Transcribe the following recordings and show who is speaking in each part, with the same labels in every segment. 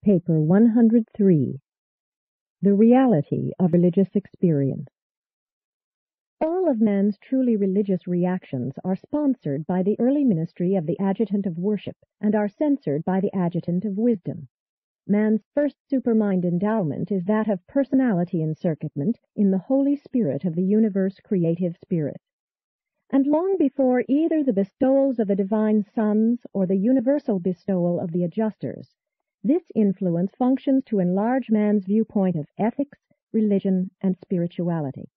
Speaker 1: Paper 103. The Reality of Religious Experience. All of man's truly religious reactions are sponsored by the early ministry of the Adjutant of Worship and are censored by the Adjutant of Wisdom. Man's first supermind endowment is that of personality encircuitment in the Holy Spirit of the universe creative spirit. And long before either the bestowals of the divine sons or the universal bestowal of the adjusters, this influence functions to enlarge man's viewpoint of ethics, religion, and spirituality.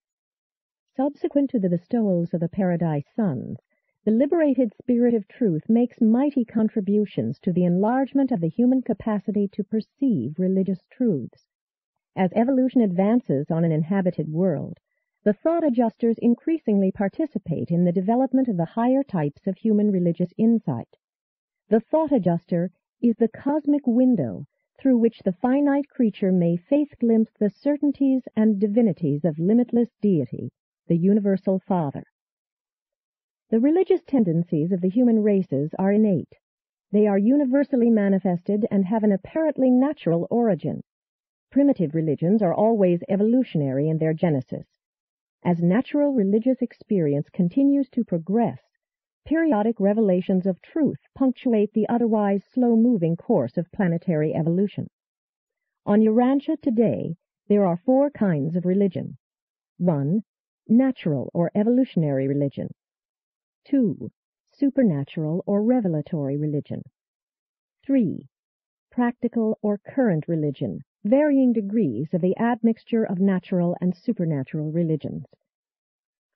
Speaker 1: Subsequent to the bestowals of the Paradise Sons, the liberated spirit of truth makes mighty contributions to the enlargement of the human capacity to perceive religious truths. As evolution advances on an inhabited world, the thought adjusters increasingly participate in the development of the higher types of human religious insight. The thought adjuster is the cosmic window through which the finite creature may faith-glimpse the certainties and divinities of limitless deity, the Universal Father. The religious tendencies of the human races are innate. They are universally manifested and have an apparently natural origin. Primitive religions are always evolutionary in their genesis. As natural religious experience continues to progress, periodic revelations of truth punctuate the otherwise slow-moving course of planetary evolution. On Urantia today, there are 4 kinds of religion. 1. Natural or evolutionary religion. 2. Supernatural or revelatory religion. 3. Practical or current religion, varying degrees of the admixture of natural and supernatural religions.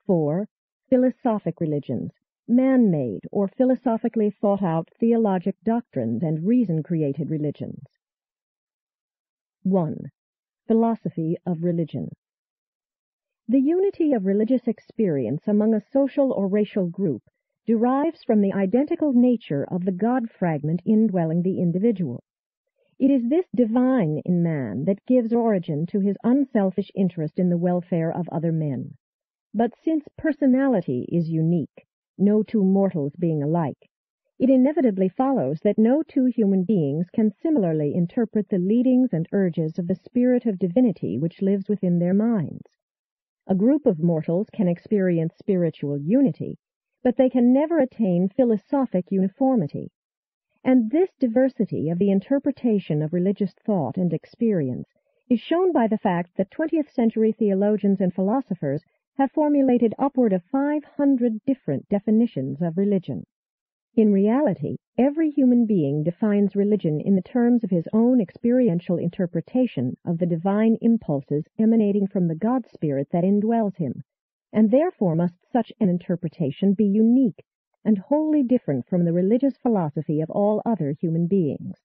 Speaker 1: 4. Philosophic religions, man-made or philosophically thought-out theologic doctrines and reason-created religions. 1. Philosophy of religion. The unity of religious experience among a social or racial group derives from the identical nature of the God fragment indwelling the individual. It is this divine in man that gives origin to his unselfish interest in the welfare of other men. But since personality is unique, no two mortals being alike, it inevitably follows that no two human beings can similarly interpret the leadings and urges of the spirit of divinity which lives within their minds. A group of mortals can experience spiritual unity, but they can never attain philosophic uniformity. And this diversity of the interpretation of religious thought and experience is shown by the fact that 20th century theologians and philosophers have formulated upward of 500 different definitions of religion. In reality, every human being defines religion in the terms of his own experiential interpretation of the divine impulses emanating from the God Spirit that indwells him, and therefore must such an interpretation be unique and wholly different from the religious philosophy of all other human beings.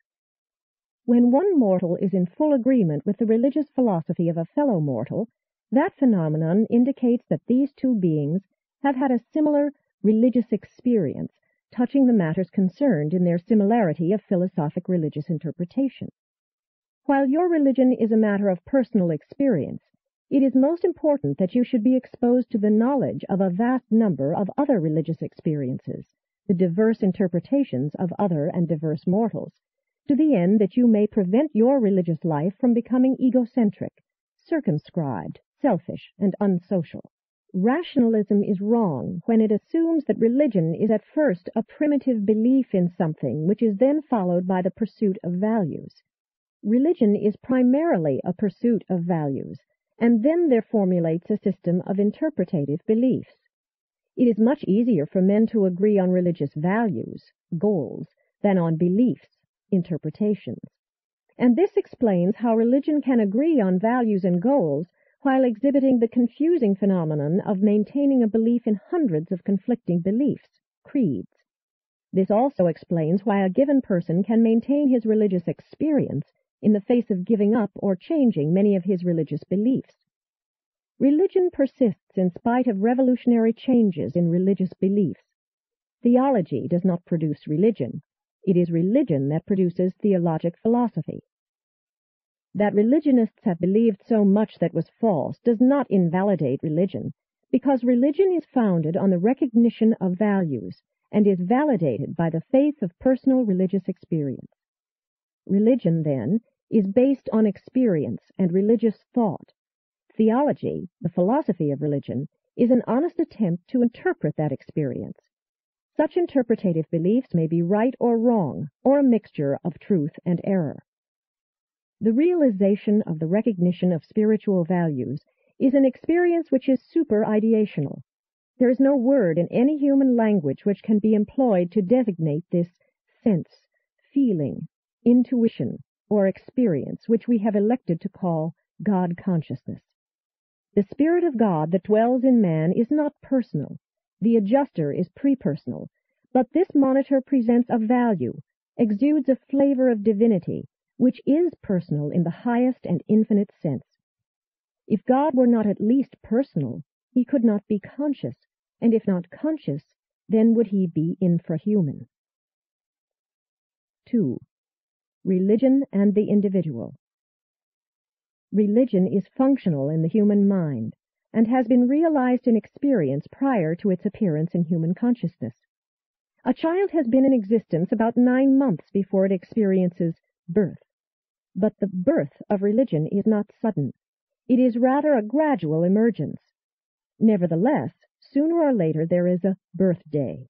Speaker 1: When one mortal is in full agreement with the religious philosophy of a fellow mortal, that phenomenon indicates that these two beings have had a similar religious experience touching the matters concerned in their similarity of philosophic religious interpretation. While your religion is a matter of personal experience, it is most important that you should be exposed to the knowledge of a vast number of other religious experiences, the diverse interpretations of other and diverse mortals, to the end that you may prevent your religious life from becoming egocentric, circumscribed, selfish, and unsocial. Rationalism is wrong when it assumes that religion is at first a primitive belief in something which is then followed by the pursuit of values. Religion is primarily a pursuit of values, and then there formulates a system of interpretative beliefs. It is much easier for men to agree on religious values, goals, than on beliefs, interpretations. And this explains how religion can agree on values and goals while exhibiting the confusing phenomenon of maintaining a belief in hundreds of conflicting beliefs, creeds. This also explains why a given person can maintain his religious experience in the face of giving up or changing many of his religious beliefs. Religion persists in spite of revolutionary changes in religious beliefs. Theology does not produce religion. It is religion that produces theologic philosophy. That religionists have believed so much that was false does not invalidate religion, because religion is founded on the recognition of values and is validated by the faith of personal religious experience. Religion, then, is based on experience and religious thought. Theology, the philosophy of religion, is an honest attempt to interpret that experience. Such interpretative beliefs may be right or wrong, or a mixture of truth and error. The realization of the recognition of spiritual values is an experience which is super-ideational. There is no word in any human language which can be employed to designate this sense, feeling, intuition, or experience which we have elected to call God consciousness. The Spirit of God that dwells in man is not personal. The adjuster is prepersonal, but this monitor presents a value, exudes a flavor of divinity, which is personal in the highest and infinite sense. If God were not at least personal, he could not be conscious, and if not conscious, then would he be infrahuman. 2. Religion and the individual. Religion is functional in the human mind, and has been realized in experience prior to its appearance in human consciousness. A child has been in existence about 9 months before it experiences birth. But the birth of religion is not sudden. It is rather a gradual emergence. Nevertheless, sooner or later there is a birthday.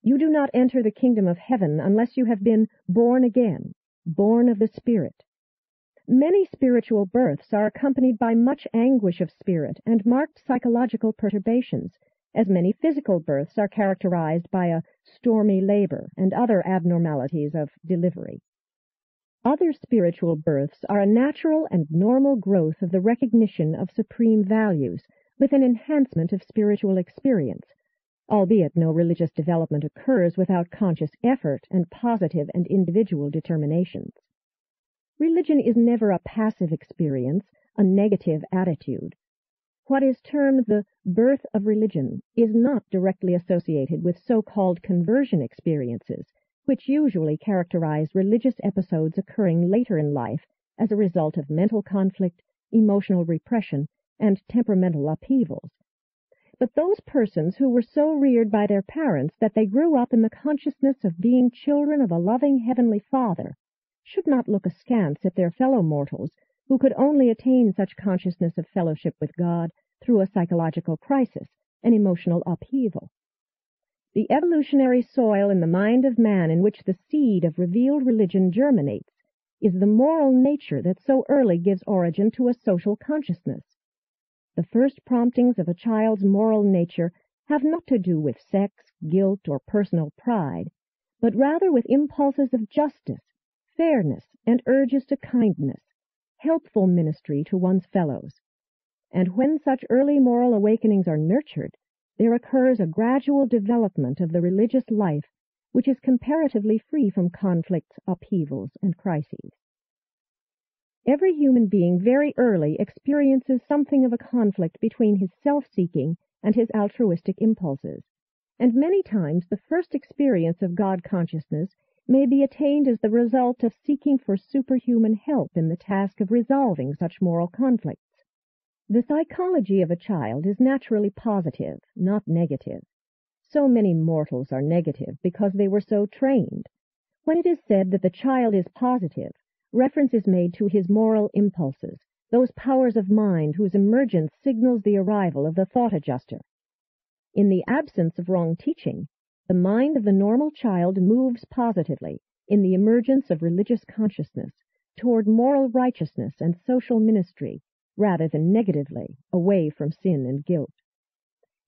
Speaker 1: You do not enter the kingdom of heaven unless you have been born again, born of the Spirit. Many spiritual births are accompanied by much anguish of spirit and marked psychological perturbations, as many physical births are characterized by a stormy labor and other abnormalities of delivery. Other spiritual births are a natural and normal growth of the recognition of supreme values, with an enhancement of spiritual experience, albeit no religious development occurs without conscious effort and positive and individual determinations. Religion is never a passive experience, a negative attitude. What is termed the birth of religion is not directly associated with so-called conversion experiences, which usually characterize religious episodes occurring later in life as a result of mental conflict, emotional repression, and temperamental upheavals. But those persons who were so reared by their parents that they grew up in the consciousness of being children of a loving Heavenly Father should not look askance at their fellow mortals who could only attain such consciousness of fellowship with God through a psychological crisis, an emotional upheaval. The evolutionary soil in the mind of man in which the seed of revealed religion germinates is the moral nature that so early gives origin to a social consciousness. The first promptings of a child's moral nature have not to do with sex, guilt, or personal pride, but rather with impulses of justice, fairness, and urges to kindness, helpful ministry to one's fellows. And when such early moral awakenings are nurtured, there occurs a gradual development of the religious life which is comparatively free from conflicts, upheavals, and crises. Every human being very early experiences something of a conflict between his self-seeking and his altruistic impulses, and many times the first experience of God consciousness may be attained as the result of seeking for superhuman help in the task of resolving such moral conflicts. The psychology of a child is naturally positive, not negative. So many mortals are negative because they were so trained. When it is said that the child is positive, reference is made to his moral impulses, those powers of mind whose emergence signals the arrival of the thought adjuster. In the absence of wrong teaching, the mind of the normal child moves positively, in the emergence of religious consciousness, toward moral righteousness and social ministry, rather than negatively, away from sin and guilt.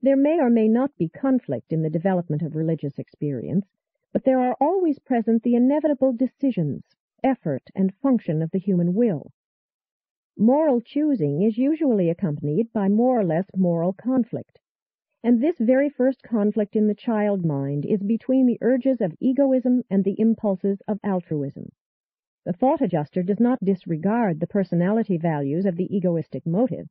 Speaker 1: There may or may not be conflict in the development of religious experience, but there are always present the inevitable decisions, effort, and function of the human will. Moral choosing is usually accompanied by more or less moral conflict, and this very first conflict in the child mind is between the urges of egoism and the impulses of altruism. The thought adjuster does not disregard the personality values of the egoistic motive,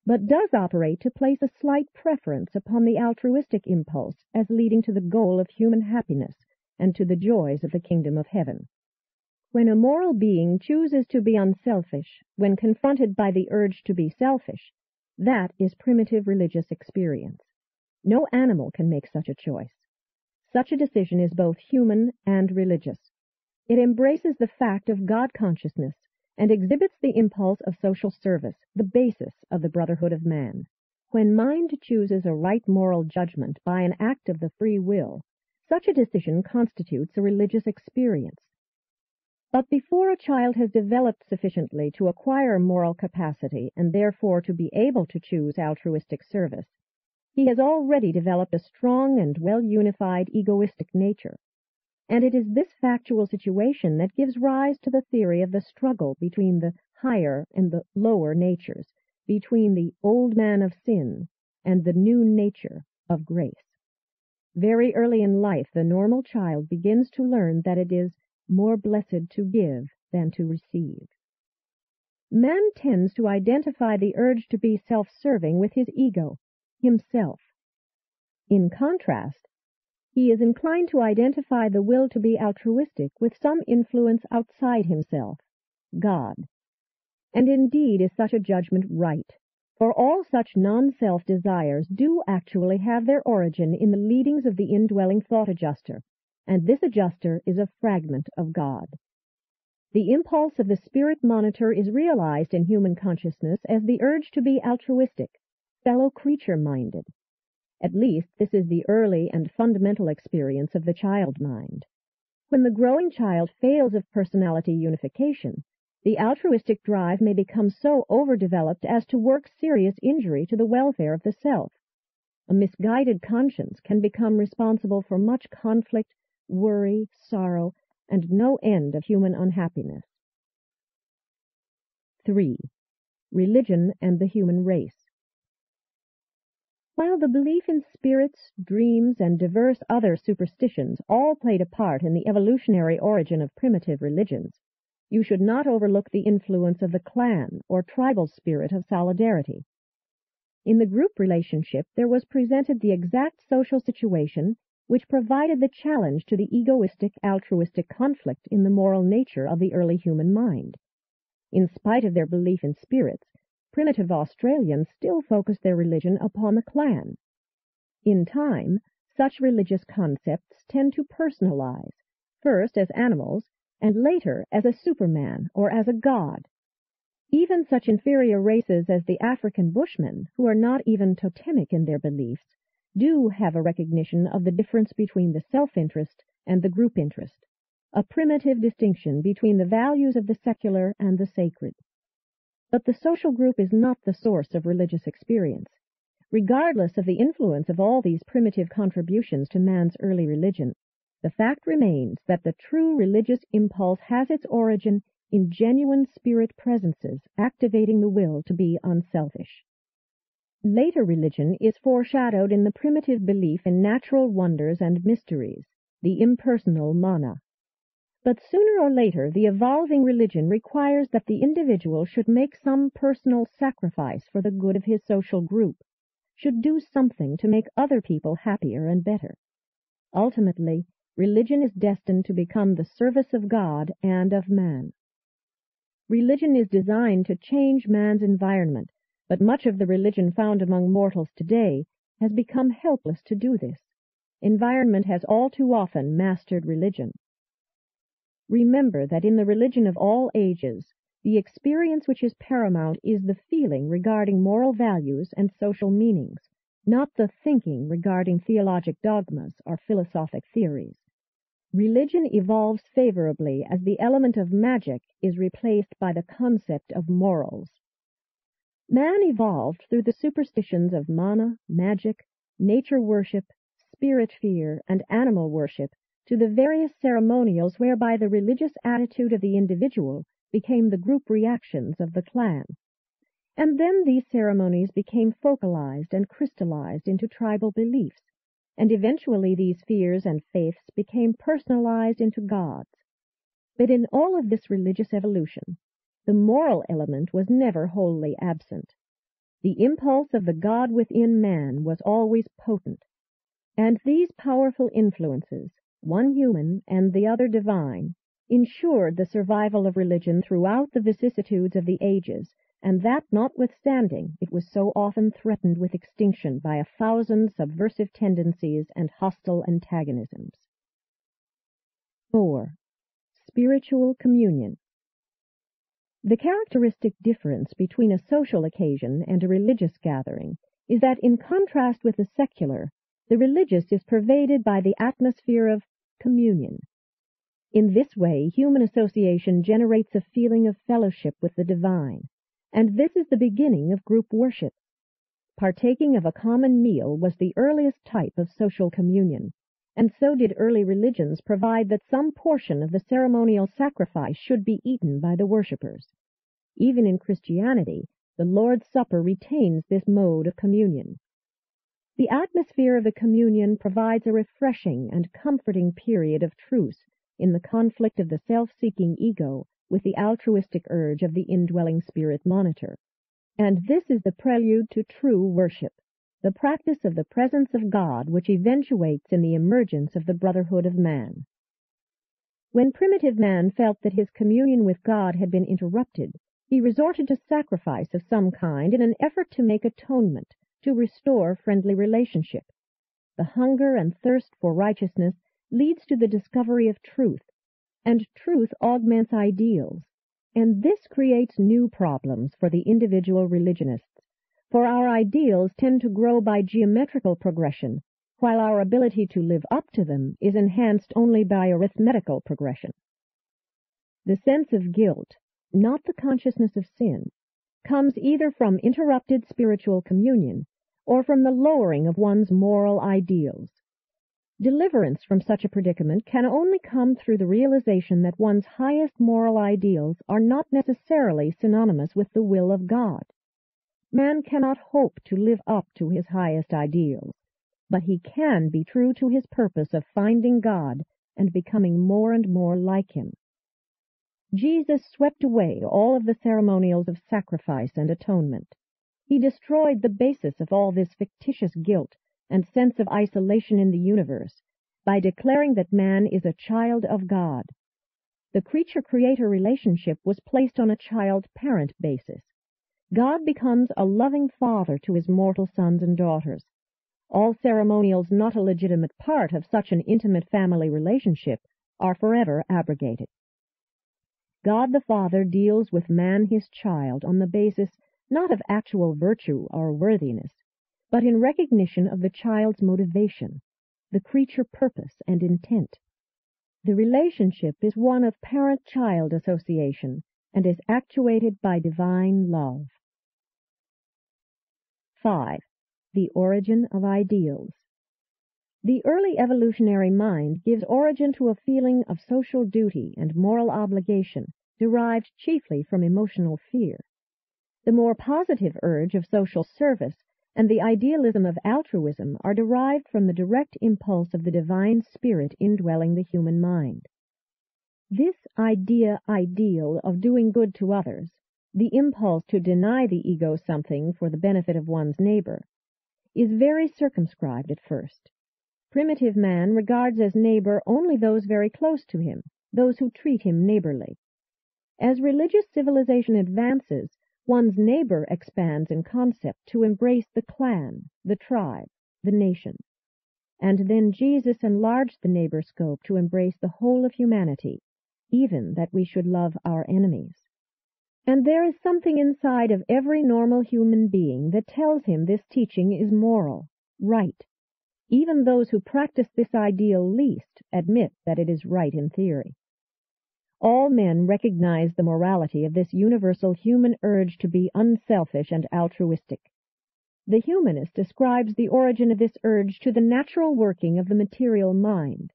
Speaker 1: but does operate to place a slight preference upon the altruistic impulse as leading to the goal of human happiness and to the joys of the kingdom of heaven. When a moral being chooses to be unselfish when confronted by the urge to be selfish, that is primitive religious experience. No animal can make such a choice. Such a decision is both human and religious. It embraces the fact of God consciousness and exhibits the impulse of social service, the basis of the Brotherhood of Man. When mind chooses a right moral judgment by an act of the free will, such a decision constitutes a religious experience. But before a child has developed sufficiently to acquire moral capacity and therefore to be able to choose altruistic service, he has already developed a strong and well-unified egoistic nature. And it is this factual situation that gives rise to the theory of the struggle between the higher and the lower natures, between the old man of sin and the new nature of grace. Very early in life, the normal child begins to learn that it is more blessed to give than to receive. Man tends to identify the urge to be self-serving with his ego, himself. In contrast, he is inclined to identify the will to be altruistic with some influence outside himself, God. And indeed is such a judgment right, for all such non-self desires do actually have their origin in the leadings of the indwelling thought adjuster, and this adjuster is a fragment of God. The impulse of the spirit monitor is realized in human consciousness as the urge to be altruistic, fellow creature-minded. At least this is the early and fundamental experience of the child mind. When the growing child fails of personality unification, the altruistic drive may become so overdeveloped as to work serious injury to the welfare of the self. A misguided conscience can become responsible for much conflict, worry, sorrow, and no end of human unhappiness. 3. Religion and the human race. While the belief in spirits, dreams, and diverse other superstitions all played a part in the evolutionary origin of primitive religions, you should not overlook the influence of the clan or tribal spirit of solidarity. In the group relationship, there was presented the exact social situation which provided the challenge to the egoistic, altruistic conflict in the moral nature of the early human mind. In spite of their belief in spirits, primitive Australians still focused their religion upon the clan. In time, such religious concepts tend to personalize, first as animals, and later as a superman or as a god. Even such inferior races as the African Bushmen, who are not even totemic in their beliefs, do have a recognition of the difference between the self-interest and the group interest, a primitive distinction between the values of the secular and the sacred. But the social group is not the source of religious experience. Regardless of the influence of all these primitive contributions to man's early religion, the fact remains that the true religious impulse has its origin in genuine spirit presences activating the will to be unselfish. Later religion is foreshadowed in the primitive belief in natural wonders and mysteries, the impersonal mana. But sooner or later, the evolving religion requires that the individual should make some personal sacrifice for the good of his social group, should do something to make other people happier and better. Ultimately, religion is destined to become the service of God and of man. Religion is designed to change man's environment, but much of the religion found among mortals today has become helpless to do this. Environment has all too often mastered religion. Remember that in the religion of all ages, the experience which is paramount is the feeling regarding moral values and social meanings, not the thinking regarding theologic dogmas or philosophic theories. Religion evolves favorably as the element of magic is replaced by the concept of morals. Man evolved through the superstitions of mana, magic, nature worship, spirit fear, and animal worship to the various ceremonials whereby the religious attitude of the individual became the group reactions of the clan. And then these ceremonies became focalized and crystallized into tribal beliefs, and eventually these fears and faiths became personalized into gods. But in all of this religious evolution, the moral element was never wholly absent. The impulse of the God within man was always potent, and these powerful influences, one human and the other divine, ensured the survival of religion throughout the vicissitudes of the ages, and that notwithstanding it was so often threatened with extinction by 1,000 subversive tendencies and hostile antagonisms. 4. Spiritual communion. The characteristic difference between a social occasion and a religious gathering is that, in contrast with the secular, the religious is pervaded by the atmosphere of communion. In this way, human association generates a feeling of fellowship with the divine, and this is the beginning of group worship. Partaking of a common meal was the earliest type of social communion, and so did early religions provide that some portion of the ceremonial sacrifice should be eaten by the worshippers. Even in Christianity, the Lord's Supper retains this mode of communion. The atmosphere of the communion provides a refreshing and comforting period of truce in the conflict of the self-seeking ego with the altruistic urge of the indwelling spirit monitor. And this is the prelude to true worship, the practice of the presence of God which eventuates in the emergence of the Brotherhood of Man. When primitive man felt that his communion with God had been interrupted, he resorted to sacrifice of some kind in an effort to make atonement, to restore friendly relationship. The hunger and thirst for righteousness leads to the discovery of truth, and truth augments ideals, and this creates new problems for the individual religionists, for our ideals tend to grow by geometrical progression, while our ability to live up to them is enhanced only by arithmetical progression. The sense of guilt, not the consciousness of sin, comes either from interrupted spiritual communion or from the lowering of one's moral ideals. Deliverance from such a predicament can only come through the realization that one's highest moral ideals are not necessarily synonymous with the will of God. Man cannot hope to live up to his highest ideals, but he can be true to his purpose of finding God and becoming more and more like him. Jesus swept away all of the ceremonials of sacrifice and atonement. He destroyed the basis of all this fictitious guilt and sense of isolation in the universe by declaring that man is a child of God. The creature-creator relationship was placed on a child-parent basis. God becomes a loving father to his mortal sons and daughters. All ceremonials not a legitimate part of such an intimate family relationship are forever abrogated. God the Father deals with man his child on the basis not of actual virtue or worthiness, but in recognition of the child's motivation, the creature purpose and intent. The relationship is one of parent-child association and is actuated by divine love. 5. The origin of ideals. The early evolutionary mind gives origin to a feeling of social duty and moral obligation derived chiefly from emotional fear. The more positive urge of social service and the idealism of altruism are derived from the direct impulse of the divine spirit indwelling the human mind. This ideal of doing good to others, the impulse to deny the ego something for the benefit of one's neighbor, is very circumscribed at first. Primitive man regards as neighbor only those very close to him, those who treat him neighborly. As religious civilization advances, one's neighbor expands in concept to embrace the clan, the tribe, the nation. And then Jesus enlarged the neighbor scope to embrace the whole of humanity, even that we should love our enemies. And there is something inside of every normal human being that tells him this teaching is moral, right. Even those who practice this ideal least admit that it is right in theory. All men recognize the morality of this universal human urge to be unselfish and altruistic. The humanist ascribes the origin of this urge to the natural working of the material mind.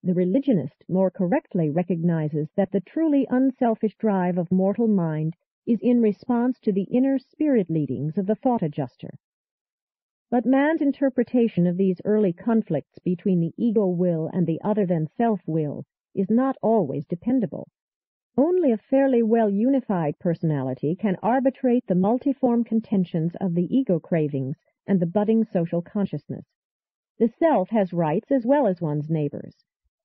Speaker 1: The religionist more correctly recognizes that the truly unselfish drive of mortal mind is in response to the inner spirit leadings of the thought adjuster. But man's interpretation of these early conflicts between the ego will and the other-than-self will is not always dependable. Only a fairly well-unified personality can arbitrate the multiform contentions of the ego cravings and the budding social consciousness. The self has rights as well as one's neighbors.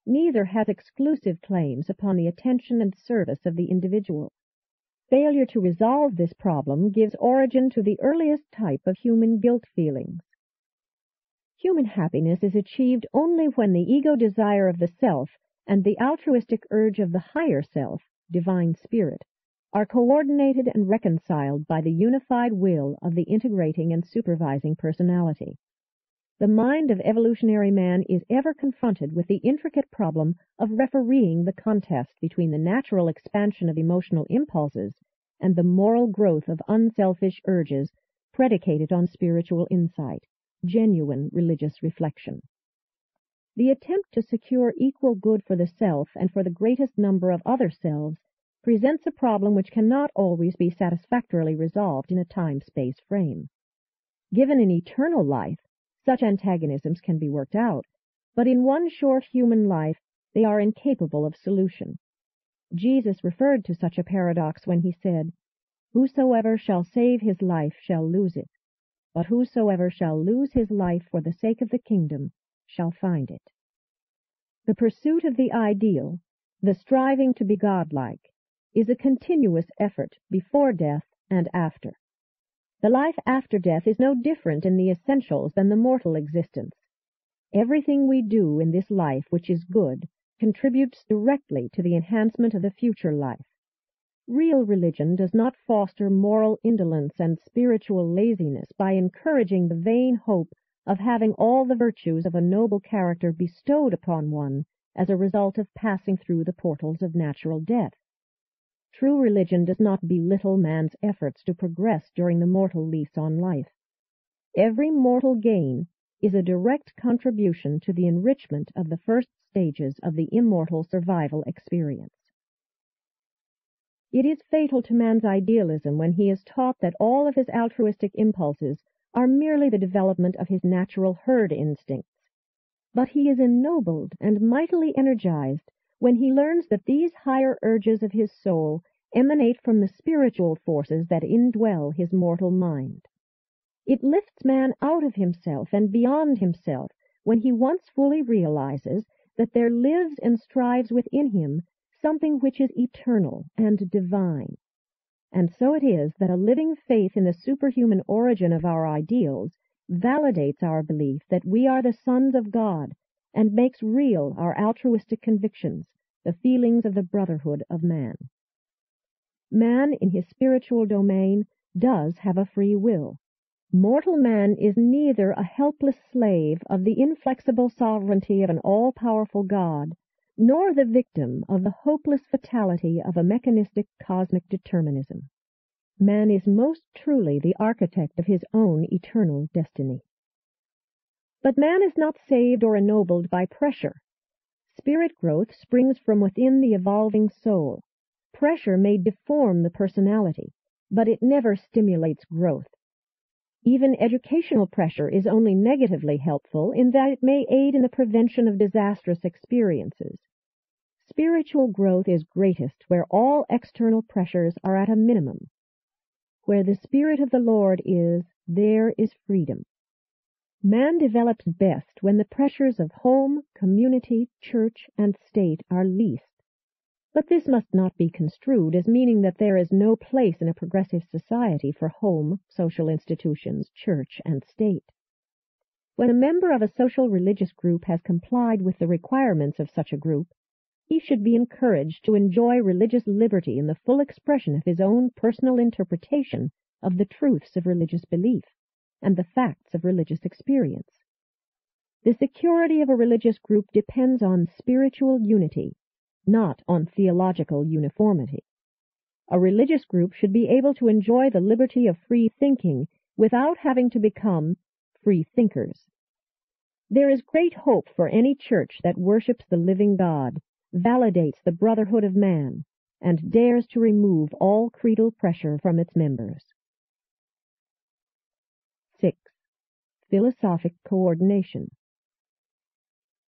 Speaker 1: Neither has exclusive claims upon the attention and service of the individual. Failure to resolve this problem gives origin to the earliest type of human guilt feelings. Human happiness is achieved only when the ego desire of the self and the altruistic urge of the higher self, divine spirit, are coordinated and reconciled by the unified will of the integrating and supervising personality. The mind of evolutionary man is ever confronted with the intricate problem of refereeing the contest between the natural expansion of emotional impulses and the moral growth of unselfish urges predicated on spiritual insight, genuine religious reflection. The attempt to secure equal good for the self and for the greatest number of other selves presents a problem which cannot always be satisfactorily resolved in a time-space frame. Given an eternal life, such antagonisms can be worked out, but in one short human life they are incapable of solution. Jesus referred to such a paradox when he said, "Whosoever shall save his life shall lose it, but whosoever shall lose his life for the sake of the kingdom shall find it." The pursuit of the ideal, the striving to be godlike, is a continuous effort before death and after. The life after death is no different in the essentials than the mortal existence. Everything we do in this life which is good contributes directly to the enhancement of the future life. Real religion does not foster moral indolence and spiritual laziness by encouraging the vain hope of having all the virtues of a noble character bestowed upon one as a result of passing through the portals of natural death. True religion does not belittle man's efforts to progress during the mortal lease on life. Every mortal gain is a direct contribution to the enrichment of the first stages of the immortal survival experience. It is fatal to man's idealism when he is taught that all of his altruistic impulses are merely the development of his natural herd instincts. But he is ennobled and mightily energized when he learns that these higher urges of his soul emanate from the spiritual forces that indwell his mortal mind. It lifts man out of himself and beyond himself when he once fully realizes that there lives and strives within him something which is eternal and divine. And so it is that a living faith in the superhuman origin of our ideals validates our belief that we are the sons of God and makes real our altruistic convictions, the feelings of the Brotherhood of Man. Man, in his spiritual domain, does have a free will. Mortal man is neither a helpless slave of the inflexible sovereignty of an all-powerful God, nor the victim of the hopeless fatality of a mechanistic cosmic determinism. Man is most truly the architect of his own eternal destiny. But man is not saved or ennobled by pressure. Spirit growth springs from within the evolving soul. Pressure may deform the personality, but it never stimulates growth. Even educational pressure is only negatively helpful in that it may aid in the prevention of disastrous experiences. Spiritual growth is greatest where all external pressures are at a minimum. Where the Spirit of the Lord is, there is freedom. Man develops best when the pressures of home, community, church, and state are least. But this must not be construed as meaning that there is no place in a progressive society for home, social institutions, church, and state. When a member of a social religious group has complied with the requirements of such a group, he should be encouraged to enjoy religious liberty in the full expression of his own personal interpretation of the truths of religious belief and the facts of religious experience. The security of a religious group depends on spiritual unity, not on theological uniformity. A religious group should be able to enjoy the liberty of free thinking without having to become free thinkers. There is great hope for any church that worships the living God, validates the Brotherhood of Man, and dares to remove all creedal pressure from its members. 6. Philosophic coordination.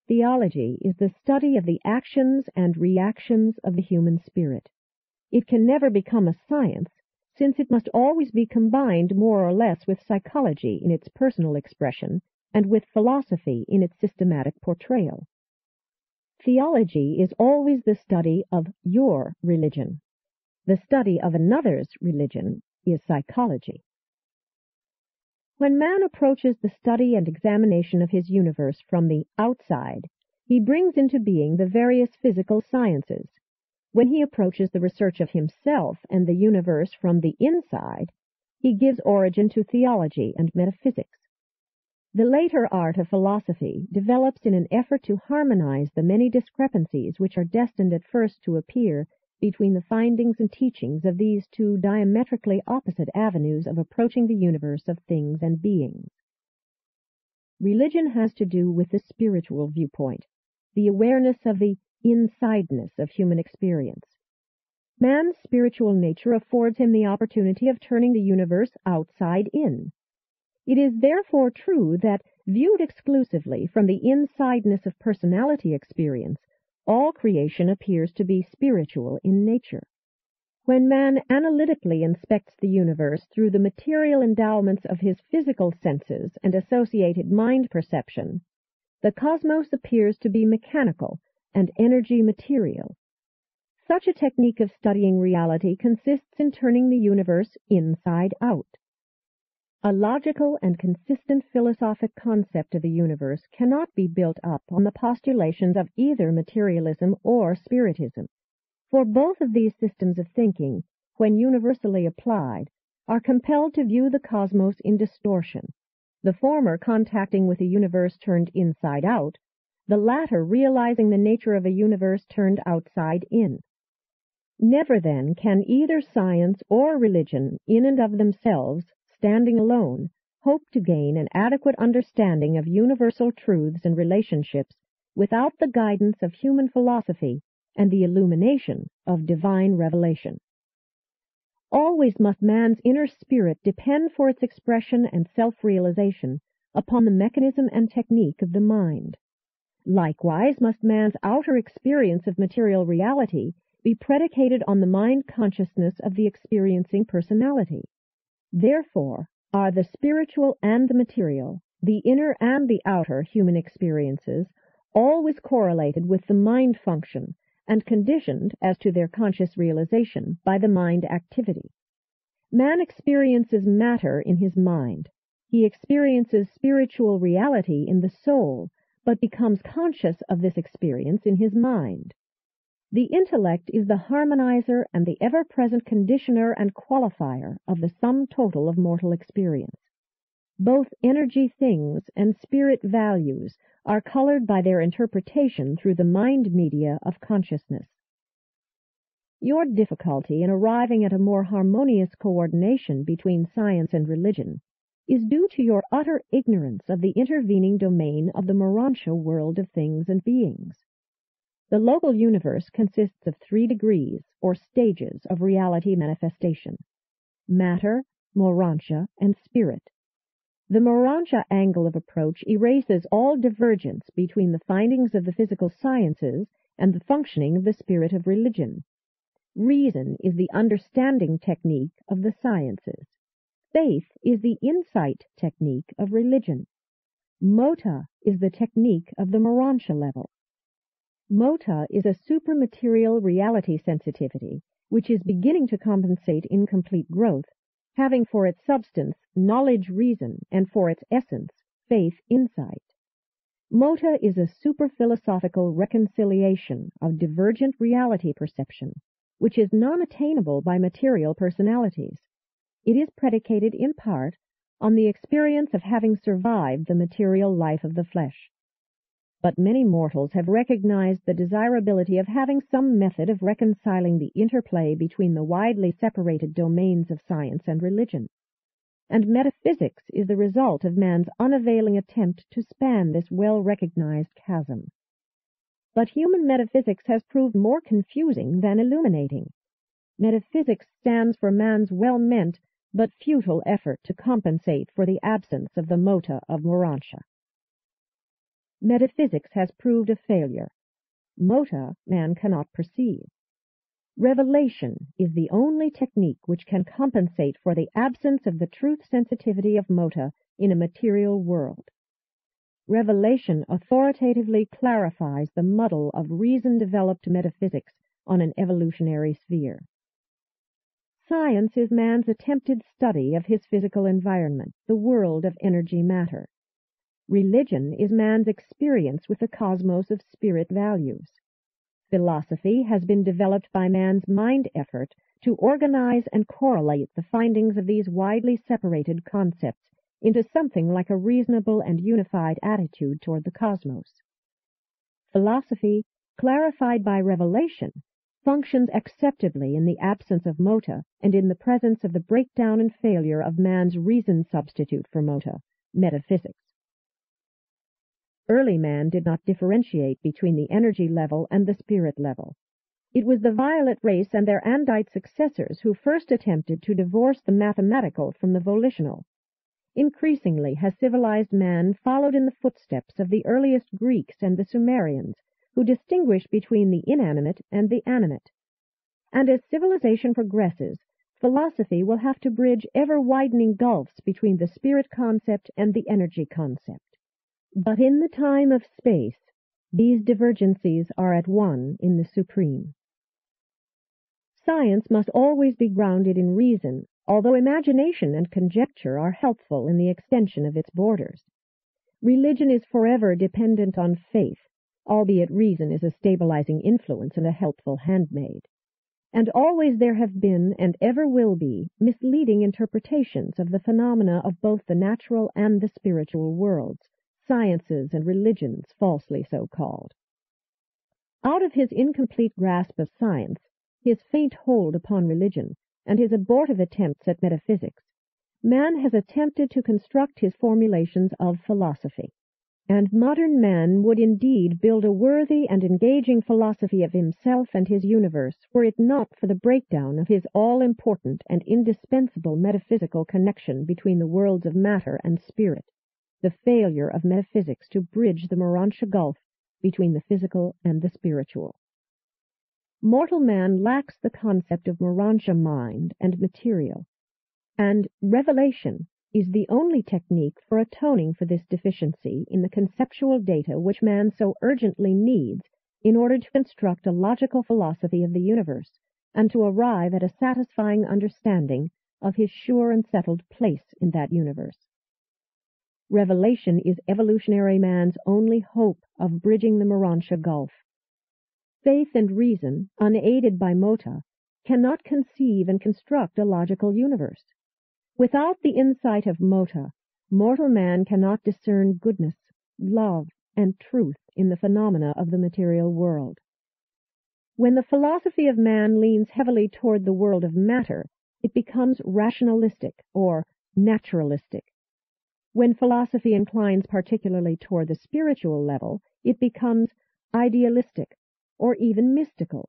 Speaker 1: Theology is the study of the actions and reactions of the human spirit. It can never become a science, since it must always be combined more or less with psychology in its personal expression and with philosophy in its systematic portrayal. Theology is always the study of your religion. The study of another's religion is psychology. When man approaches the study and examination of his universe from the outside, he brings into being the various physical sciences. When he approaches the research of himself and the universe from the inside, he gives origin to theology and metaphysics. The later art of philosophy develops in an effort to harmonize the many discrepancies which are destined at first to appear between the findings and teachings of these two diametrically opposite avenues of approaching the universe of things and beings. Religion has to do with the spiritual viewpoint, the awareness of the insideness of human experience. Man's spiritual nature affords him the opportunity of turning the universe outside in. It is therefore true that, viewed exclusively from the insideness of personality experience, all creation appears to be spiritual in nature. When man analytically inspects the universe through the material endowments of his physical senses and associated mind perception, the cosmos appears to be mechanical and energy material. Such a technique of studying reality consists in turning the universe inside out. A logical and consistent philosophic concept of the universe cannot be built up on the postulations of either materialism or spiritism, for both of these systems of thinking, when universally applied, are compelled to view the cosmos in distortion, the former contacting with a universe turned inside out, the latter realizing the nature of a universe turned outside in. Never, then, can either science or religion, in and of themselves, standing alone, hope to gain an adequate understanding of universal truths and relationships without the guidance of human philosophy and the illumination of divine revelation. Always must man's inner spirit depend for its expression and self-realization upon the mechanism and technique of the mind. Likewise must man's outer experience of material reality be predicated on the mind consciousness of the experiencing personality. Therefore, are the spiritual and the material, the inner and the outer human experiences, always correlated with the mind function and conditioned as to their conscious realization by the mind activity. Man experiences matter in his mind. He experiences spiritual reality in the soul, but becomes conscious of this experience in his mind. The intellect is the harmonizer and the ever-present conditioner and qualifier of the sum total of mortal experience. Both energy things and spirit values are colored by their interpretation through the mind media of consciousness. Your difficulty in arriving at a more harmonious coordination between science and religion is due to your utter ignorance of the intervening domain of the Urantia world of things and beings. The local universe consists of 3 degrees, or stages, of reality manifestation: matter, Urantia, and spirit. The Urantia angle of approach erases all divergence between the findings of the physical sciences and the functioning of the spirit of religion. Reason is the understanding technique of the sciences. Faith is the insight technique of religion. Mota is the technique of the Urantia level. Mota is a supermaterial reality sensitivity, which is beginning to compensate incomplete growth, having for its substance knowledge reason and for its essence faith insight. Mota is a super-philosophical reconciliation of divergent reality perception, which is non-attainable by material personalities. It is predicated in part on the experience of having survived the material life of the flesh. But many mortals have recognized the desirability of having some method of reconciling the interplay between the widely separated domains of science and religion, and metaphysics is the result of man's unavailing attempt to span this well-recognized chasm. But human metaphysics has proved more confusing than illuminating. Metaphysics stands for man's well-meant but futile effort to compensate for the absence of the mota of Urantia. Metaphysics has proved a failure. Mota man cannot perceive. Revelation is the only technique which can compensate for the absence of the truth sensitivity of mota in a material world. Revelation authoritatively clarifies the muddle of reason-developed metaphysics on an evolutionary sphere. Science is man's attempted study of his physical environment, the world of energy matter. Religion is man's experience with the cosmos of spirit values. Philosophy has been developed by man's mind effort to organize and correlate the findings of these widely separated concepts into something like a reasonable and unified attitude toward the cosmos. Philosophy, clarified by revelation, functions acceptably in the absence of mota and in the presence of the breakdown and failure of man's reason substitute for mota, metaphysics. Early man did not differentiate between the energy level and the spirit level. It was the violet race and their Andite successors who first attempted to divorce the mathematical from the volitional. Increasingly has civilized man followed in the footsteps of the earliest Greeks and the Sumerians, who distinguished between the inanimate and the animate. And as civilization progresses, philosophy will have to bridge ever-widening gulfs between the spirit concept and the energy concept. But in the time of space, these divergencies are at one in the supreme. Science must always be grounded in reason, although imagination and conjecture are helpful in the extension of its borders. Religion is forever dependent on faith, albeit reason is a stabilizing influence and a helpful handmaid. And always there have been, and ever will be, misleading interpretations of the phenomena of both the natural and the spiritual worlds, sciences and religions falsely so called. Out of his incomplete grasp of science, his faint hold upon religion, and his abortive attempts at metaphysics, man has attempted to construct his formulations of philosophy. And modern man would indeed build a worthy and engaging philosophy of himself and his universe were it not for the breakdown of his all-important and indispensable metaphysical connection between the worlds of matter and spirit, the failure of metaphysics to bridge the Urantia gulf between the physical and the spiritual. Mortal man lacks the concept of Urantia mind and material, and revelation is the only technique for atoning for this deficiency in the conceptual data which man so urgently needs in order to construct a logical philosophy of the universe and to arrive at a satisfying understanding of his sure and settled place in that universe. Revelation is evolutionary man's only hope of bridging the Urantia gulf. Faith and reason, unaided by mota, cannot conceive and construct a logical universe. Without the insight of mota, mortal man cannot discern goodness, love, and truth in the phenomena of the material world. When the philosophy of man leans heavily toward the world of matter, it becomes rationalistic or naturalistic. When philosophy inclines particularly toward the spiritual level, it becomes idealistic or even mystical.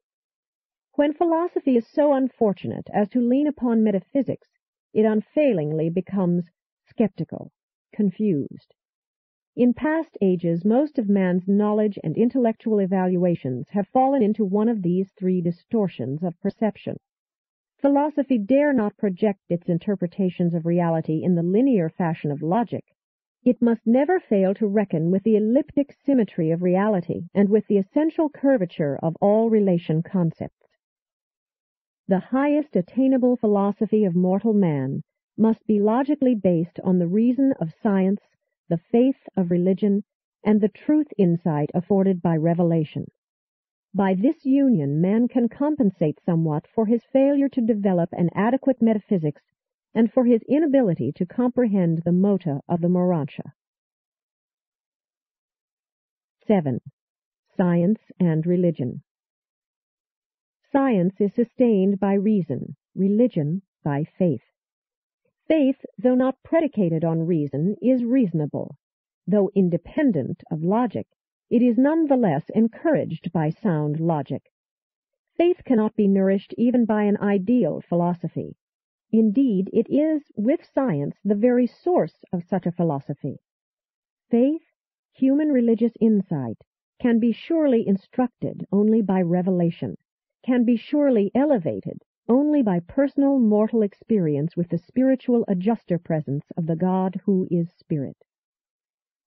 Speaker 1: When philosophy is so unfortunate as to lean upon metaphysics, it unfailingly becomes skeptical, confused. In past ages, most of man's knowledge and intellectual evaluations have fallen into one of these three distortions of perception. Philosophy dare not project its interpretations of reality in the linear fashion of logic. It must never fail to reckon with the elliptic symmetry of reality and with the essential curvature of all relation concepts. The highest attainable philosophy of mortal man must be logically based on the reason of science, the faith of religion, and the truth insight afforded by revelation. By this union, man can compensate somewhat for his failure to develop an adequate metaphysics and for his inability to comprehend the mota of the Urantia. 7. Science and religion. Science is sustained by reason, religion by faith. Faith, though not predicated on reason, is reasonable. Though independent of logic, it is nonetheless encouraged by sound logic. Faith cannot be nourished even by an ideal philosophy. Indeed, it is, with science, the very source of such a philosophy. Faith, human religious insight, can be surely instructed only by revelation, can be surely elevated only by personal mortal experience with the spiritual adjuster presence of the God who is Spirit.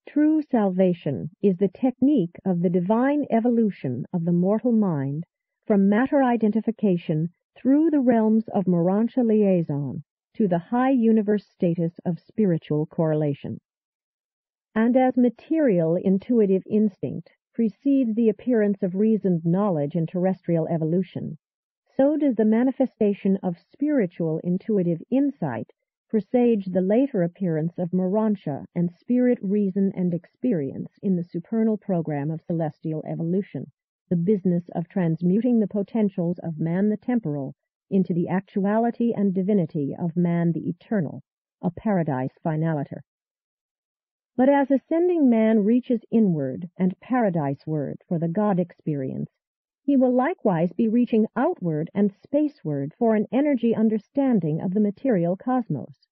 Speaker 1: True salvation is the technique of the divine evolution of the mortal mind from matter identification through the realms of Urantia liaison to the high universe status of spiritual correlation. And as material intuitive instinct precedes the appearance of reasoned knowledge in terrestrial evolution, so does the manifestation of spiritual intuitive insight presage the later appearance of Urantia and spirit, reason, and experience in the supernal program of celestial evolution, the business of transmuting the potentials of man the temporal into the actuality and divinity of man the eternal, a paradise finaliter. But as ascending man reaches inward and paradiseward for the God experience, he will likewise be reaching outward and spaceward for an energy understanding of the material cosmos.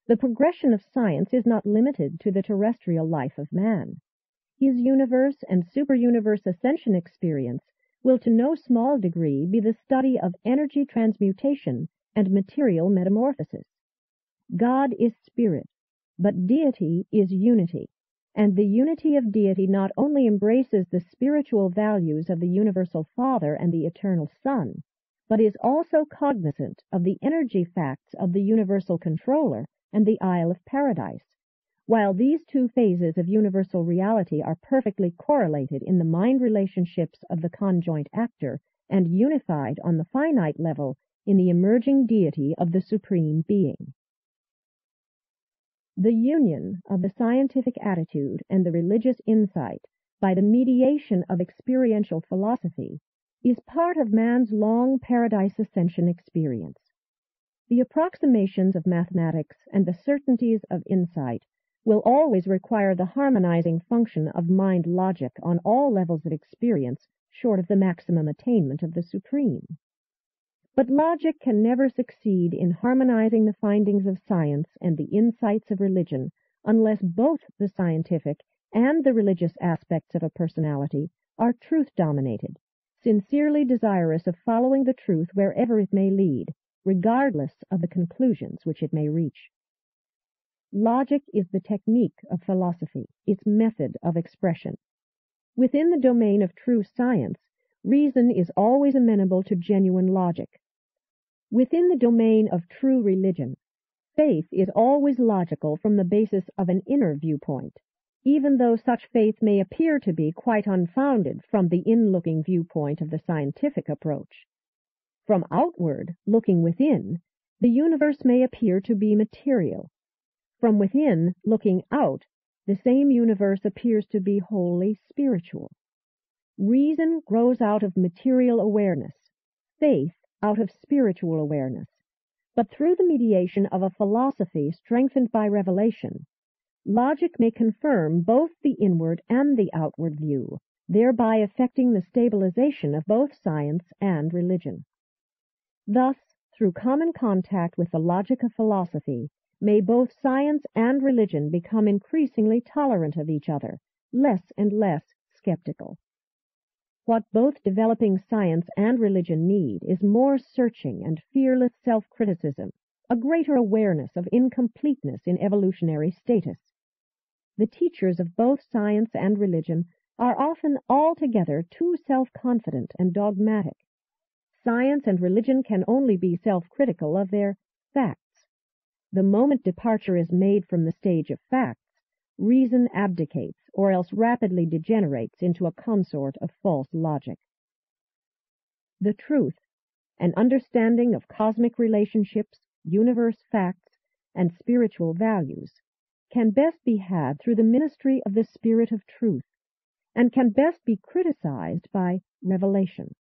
Speaker 1: The progression of science is not limited to the terrestrial life of man. His universe and superuniverse ascension experience will to no small degree be the study of energy transmutation and material metamorphosis. God is spirit, but deity is unity, and the unity of deity not only embraces the spiritual values of the universal Father and the eternal Son, but is also cognizant of the energy facts of the universal controller and the Isle of Paradise. While these two phases of universal reality are perfectly correlated in the mind relationships of the conjoint actor and unified on the finite level in the emerging deity of the Supreme Being. The union of the scientific attitude and the religious insight by the mediation of experiential philosophy is part of man's long paradise ascension experience. The approximations of mathematics and the certainties of insight will always require the harmonizing function of mind logic on all levels of experience short of the maximum attainment of the Supreme. But logic can never succeed in harmonizing the findings of science and the insights of religion unless both the scientific and the religious aspects of a personality are truth-dominated, sincerely desirous of following the truth wherever it may lead, regardless of the conclusions which it may reach. Logic is the technique of philosophy, its method of expression. Within the domain of true science, reason is always amenable to genuine logic. Within the domain of true religion, faith is always logical from the basis of an inner viewpoint, even though such faith may appear to be quite unfounded from the in-looking viewpoint of the scientific approach. From outward, looking within, the universe may appear to be material. From within, looking out, the same universe appears to be wholly spiritual. Reason grows out of material awareness, faith out of spiritual awareness, but through the mediation of a philosophy strengthened by revelation, logic may confirm both the inward and the outward view, thereby effecting the stabilization of both science and religion. Thus, through common contact with the logic of philosophy, may both science and religion become increasingly tolerant of each other, less and less skeptical. What both developing science and religion need is more searching and fearless self-criticism, a greater awareness of incompleteness in evolutionary status. The teachers of both science and religion are often altogether too self-confident and dogmatic. Science and religion can only be self-critical of their facts. The moment departure is made from the stage of facts, reason abdicates or else rapidly degenerates into a consort of false logic. The truth, an understanding of cosmic relationships, universe facts, and spiritual values, can best be had through the ministry of the Spirit of Truth, and can best be criticized by revelation.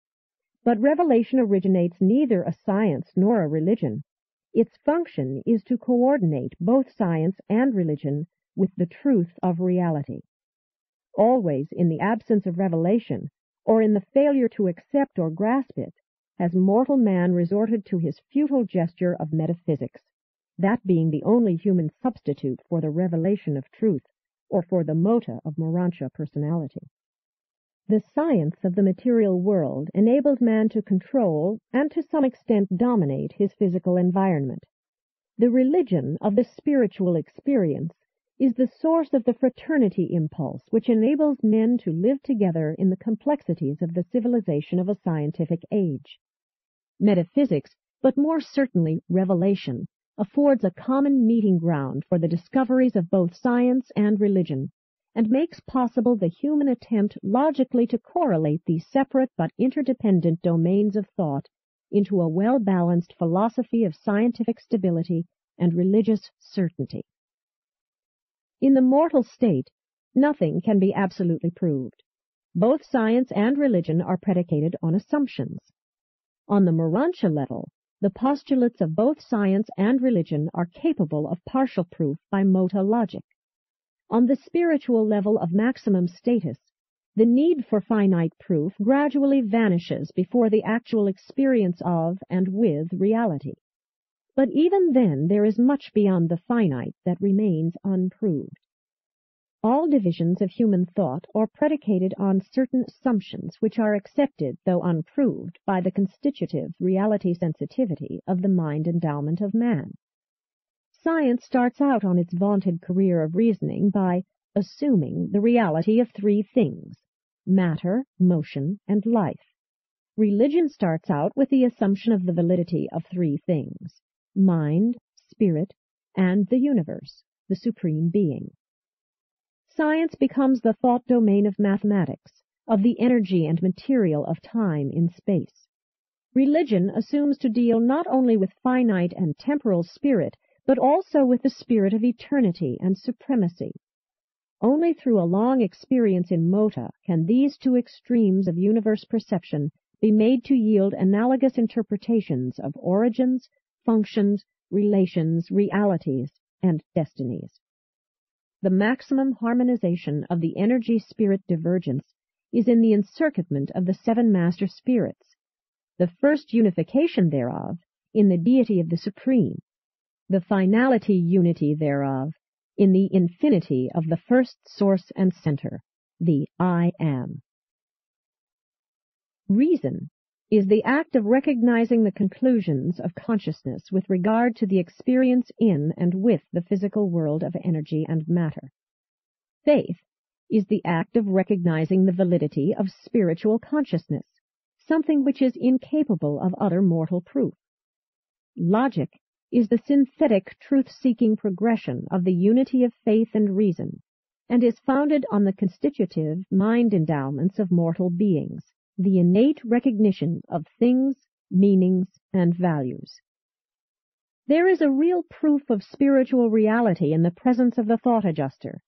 Speaker 1: But revelation originates neither a science nor a religion. Its function is to coordinate both science and religion with the truth of reality. Always, in the absence of revelation, or in the failure to accept or grasp it, has mortal man resorted to his futile gesture of metaphysics, that being the only human substitute for the revelation of truth, or for the mota of Urantia personality. The science of the material world enables man to control and to some extent dominate his physical environment. The religion of the spiritual experience is the source of the fraternity impulse which enables men to live together in the complexities of the civilization of a scientific age. Metaphysics, but more certainly revelation, affords a common meeting ground for the discoveries of both science and religion, and makes possible the human attempt logically to correlate these separate but interdependent domains of thought into a well-balanced philosophy of scientific stability and religious certainty. In the mortal state, nothing can be absolutely proved. Both science and religion are predicated on assumptions. On the Urantia level, the postulates of both science and religion are capable of partial proof by mota logic. On the spiritual level of maximum status, the need for finite proof gradually vanishes before the actual experience of and with reality. But even then there is much beyond the finite that remains unproved. All divisions of human thought are predicated on certain assumptions which are accepted, though unproved, by the constitutive reality sensitivity of the mind endowment of man. Science starts out on its vaunted career of reasoning by assuming the reality of three things: matter, motion, and life. Religion starts out with the assumption of the validity of three things: mind, spirit, and the universe, the supreme being. Science becomes the thought domain of mathematics, of the energy and material of time in space. Religion assumes to deal not only with finite and temporal spirit, but also with the spirit of eternity and supremacy. Only through a long experience in mota can these two extremes of universe perception be made to yield analogous interpretations of origins, functions, relations, realities, and destinies. The maximum harmonization of the energy-spirit divergence is in the encircuitment of the seven master spirits, the first unification thereof in the deity of the Supreme, the finality unity thereof in the infinity of the first source and center, the I Am. Reason is the act of recognizing the conclusions of consciousness with regard to the experience in and with the physical world of energy and matter. Faith is the act of recognizing the validity of spiritual consciousness, something which is incapable of utter mortal proof. Logic is the synthetic truth-seeking progression of the unity of faith and reason, and is founded on the constitutive mind endowments of mortal beings, the innate recognition of things, meanings, and values. There is a real proof of spiritual reality in the presence of the thought adjuster,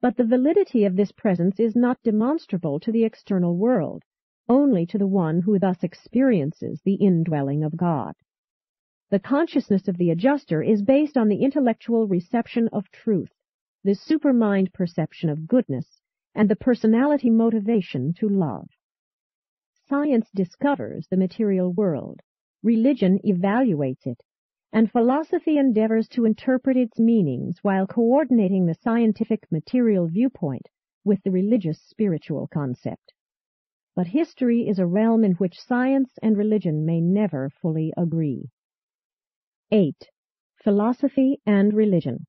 Speaker 1: but the validity of this presence is not demonstrable to the external world, only to the one who thus experiences the indwelling of God. The consciousness of the adjuster is based on the intellectual reception of truth, the supermind perception of goodness, and the personality motivation to love. Science discovers the material world, religion evaluates it, and philosophy endeavors to interpret its meanings while coordinating the scientific material viewpoint with the religious spiritual concept. But history is a realm in which science and religion may never fully agree. 8. Philosophy and religion.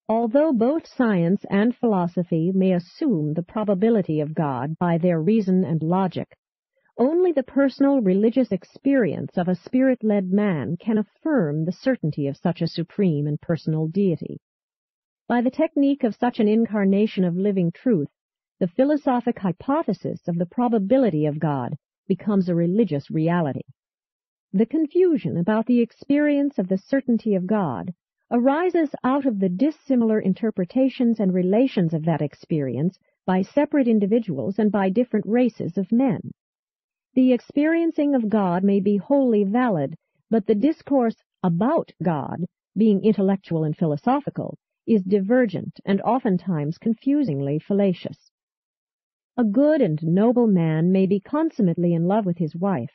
Speaker 1: Although both science and philosophy may assume the probability of God by their reason and logic, only the personal religious experience of a spirit-led man can affirm the certainty of such a supreme and personal deity. By the technique of such an incarnation of living truth, the philosophic hypothesis of the probability of God becomes a religious reality. The confusion about the experience of the certainty of God arises out of the dissimilar interpretations and relations of that experience by separate individuals and by different races of men. The experiencing of God may be wholly valid, but the discourse about God, being intellectual and philosophical, is divergent and oftentimes confusingly fallacious. A good and noble man may be consummately in love with his wife,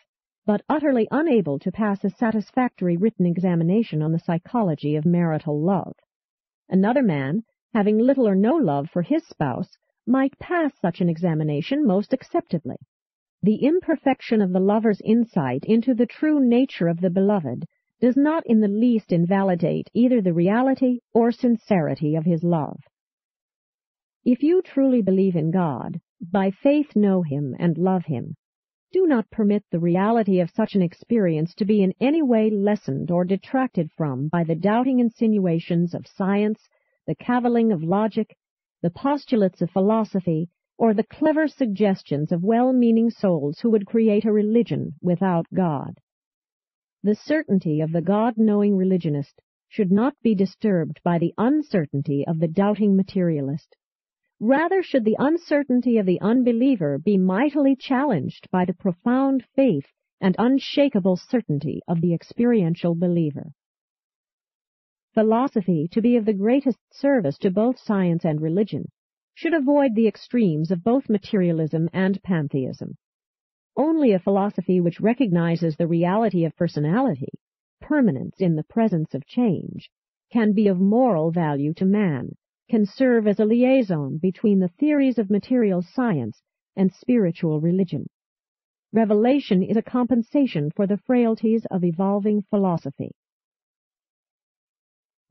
Speaker 1: but utterly unable to pass a satisfactory written examination on the psychology of marital love. Another man, having little or no love for his spouse, might pass such an examination most acceptably. The imperfection of the lover's insight into the true nature of the beloved does not in the least invalidate either the reality or sincerity of his love. If you truly believe in God, by faith know Him and love Him, do not permit the reality of such an experience to be in any way lessened or detracted from by the doubting insinuations of science, the cavilling of logic, the postulates of philosophy, or the clever suggestions of well-meaning souls who would create a religion without God. The certainty of the God-knowing religionist should not be disturbed by the uncertainty of the doubting materialist. Rather should the uncertainty of the unbeliever be mightily challenged by the profound faith and unshakable certainty of the experiential believer. Philosophy, to be of the greatest service to both science and religion, should avoid the extremes of both materialism and pantheism. Only a philosophy which recognizes the reality of personality, permanence in the presence of change, can be of moral value to man, can serve as a liaison between the theories of material science and spiritual religion. Revelation is a compensation for the frailties of evolving philosophy.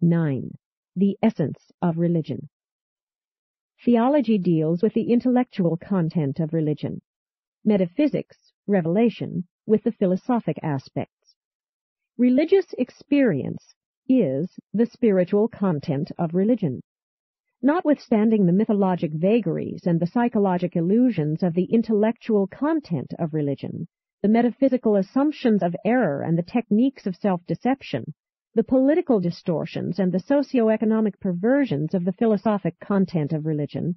Speaker 1: 9. The essence of religion. Theology deals with the intellectual content of religion. Metaphysics, revelation, with the philosophic aspects. Religious experience is the spiritual content of religion. Notwithstanding the mythologic vagaries and the psychologic illusions of the intellectual content of religion, the metaphysical assumptions of error and the techniques of self-deception, the political distortions and the socio-economic perversions of the philosophic content of religion,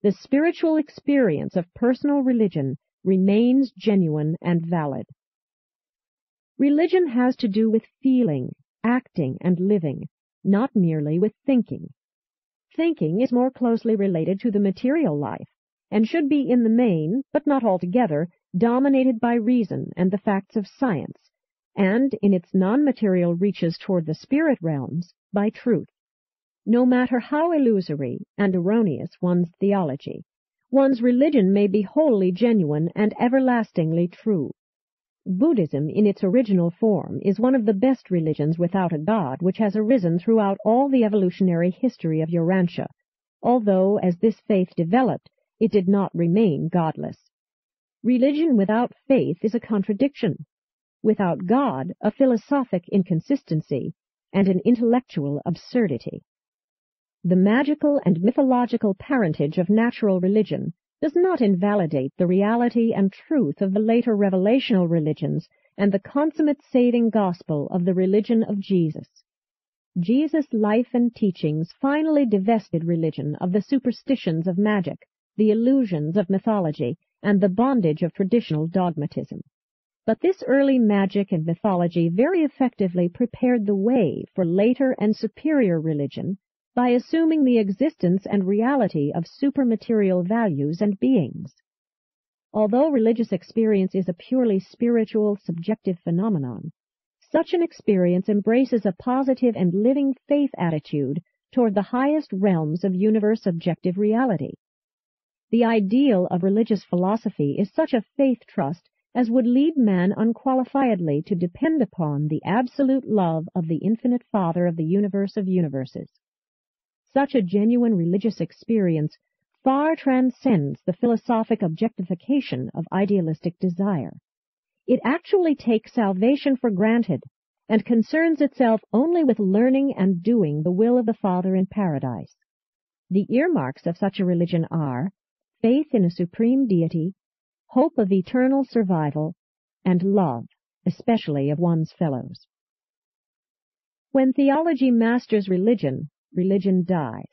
Speaker 1: the spiritual experience of personal religion remains genuine and valid. Religion has to do with feeling, acting, and living, not merely with thinking. Thinking is more closely related to the material life, and should be in the main, but not altogether, dominated by reason and the facts of science, and, in its non-material reaches toward the spirit realms, by truth. No matter how illusory and erroneous one's theology, one's religion may be wholly genuine and everlastingly true. Buddhism, in its original form, is one of the best religions without a God which has arisen throughout all the evolutionary history of Urantia, although, as this faith developed, it did not remain godless. Religion without faith is a contradiction. Without God, a philosophic inconsistency, and an intellectual absurdity. The magical and mythological parentage of natural religion does not invalidate the reality and truth of the later revelational religions and the consummate saving gospel of the religion of Jesus. Jesus' life and teachings finally divested religion of the superstitions of magic, the illusions of mythology, and the bondage of traditional dogmatism. But this early magic and mythology very effectively prepared the way for later and superior religion by assuming the existence and reality of supermaterial values and beings. Although religious experience is a purely spiritual, subjective phenomenon, such an experience embraces a positive and living faith attitude toward the highest realms of universe objective reality. The ideal of religious philosophy is such a faith trust as would lead man unqualifiedly to depend upon the absolute love of the infinite Father of the universe of universes. Such a genuine religious experience far transcends the philosophic objectification of idealistic desire. It actually takes salvation for granted and concerns itself only with learning and doing the will of the Father in paradise. The earmarks of such a religion are faith in a supreme deity, hope of eternal survival, and love, especially of one's fellows. When theology masters religion, religion dies.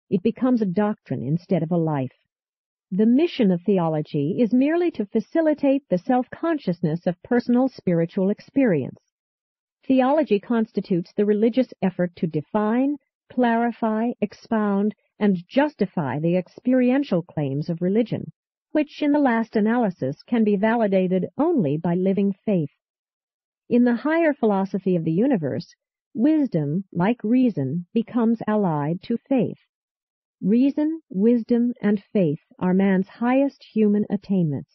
Speaker 1: It becomes a doctrine instead of a life. The mission of theology is merely to facilitate the self-consciousness of personal spiritual experience. Theology constitutes the religious effort to define, clarify, expound, and justify the experiential claims of religion, which in the last analysis can be validated only by living faith. In the higher philosophy of the universe, wisdom, like reason, becomes allied to faith. Reason, wisdom, and faith are man's highest human attainments.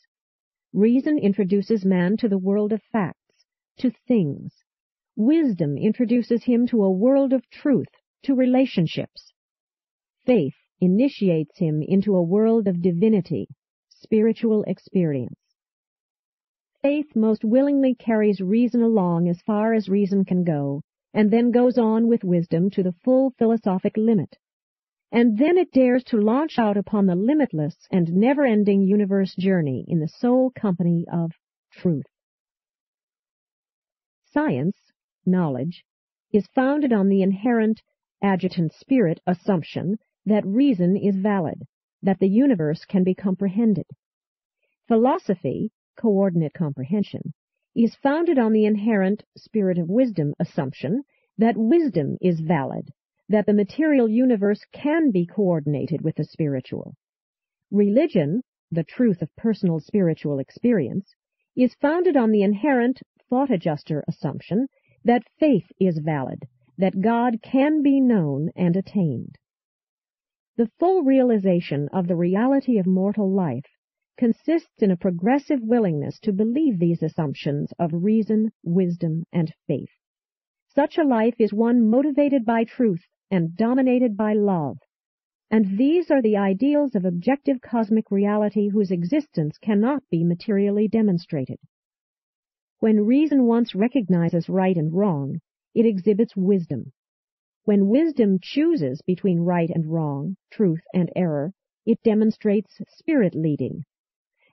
Speaker 1: Reason introduces man to the world of facts, to things. Wisdom introduces him to a world of truth, to relationships. Faith initiates him into a world of divinity, spiritual experience. Faith most willingly carries reason along as far as reason can go, and then goes on with wisdom to the full philosophic limit. and then it dares to launch out upon the limitless and never-ending universe journey in the sole company of truth. Science, knowledge, is founded on the inherent adjutant spirit assumption that reason is valid, that the universe can be comprehended. Philosophy, coordinate comprehension, is founded on the inherent spirit of wisdom assumption that wisdom is valid, that the material universe can be coordinated with the spiritual. Religion, the truth of personal spiritual experience, is founded on the inherent thought-adjuster assumption that faith is valid, that God can be known and attained. The full realization of the reality of mortal life consists in a progressive willingness to believe these assumptions of reason, wisdom, and faith. Such a life is one motivated by truth and dominated by love, and these are the ideals of objective cosmic reality whose existence cannot be materially demonstrated. When reason once recognizes right and wrong, it exhibits wisdom. When wisdom chooses between right and wrong, truth and error, it demonstrates spirit leading.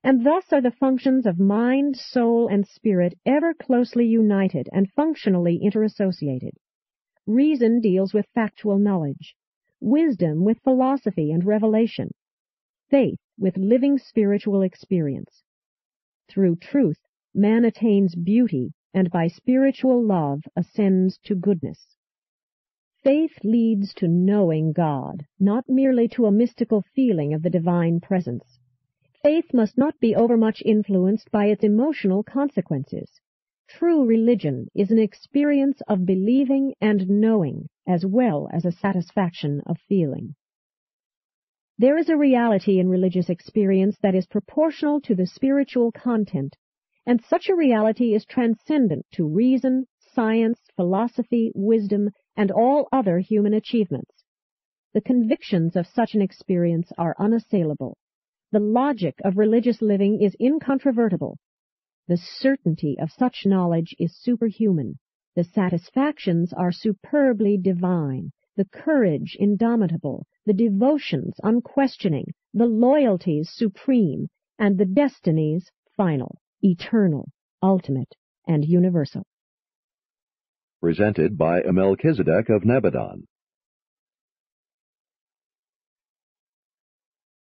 Speaker 1: And thus are the functions of mind, soul, and spirit ever closely united and functionally interassociated. Reason deals with factual knowledge, wisdom with philosophy and revelation, faith with living spiritual experience. Through truth, man attains beauty, and by spiritual love ascends to goodness. Faith leads to knowing God, not merely to a mystical feeling of the divine presence. Faith must not be overmuch influenced by its emotional consequences. True religion is an experience of believing and knowing, as well as a satisfaction of feeling. There is a reality in religious experience that is proportional to the spiritual content, and such a reality is transcendent to reason, science, philosophy, wisdom, and all other human achievements. The convictions of such an experience are unassailable. The logic of religious living is incontrovertible. The certainty of such knowledge is superhuman. The satisfactions are superbly divine. The courage indomitable. The devotions unquestioning. The loyalties supreme. And the destinies final, eternal, ultimate, and universal.
Speaker 2: Presented by Melchizedek of Nebadon.